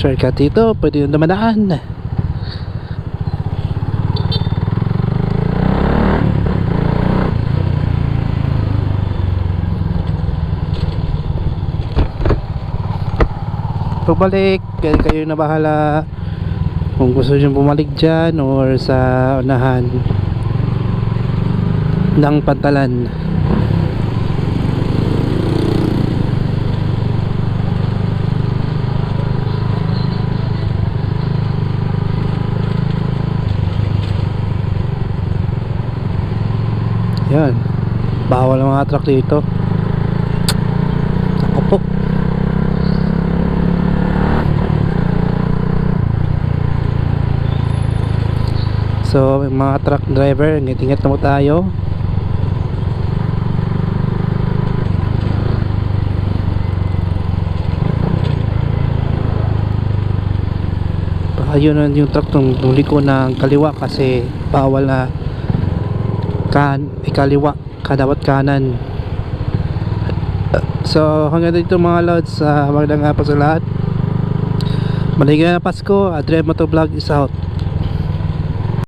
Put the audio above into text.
Shortcut dito, pwede yung dumadaan. Pagbalik, kayo na bahala kung gusto nyo bumalik dyan or sa unahan ng Pantalan. Yan, bawal ang mga truck dito. Opo. So mga truck driver, ingat-ingat na mo tayo. Baka yun yung truck liko ng kaliwa kasi bawal na kaliwa ka, dapat kanan. So hanggang dito mga lods, magandang hapon sa lahat. Maligayang Pasko. Adrian Motovlog is out.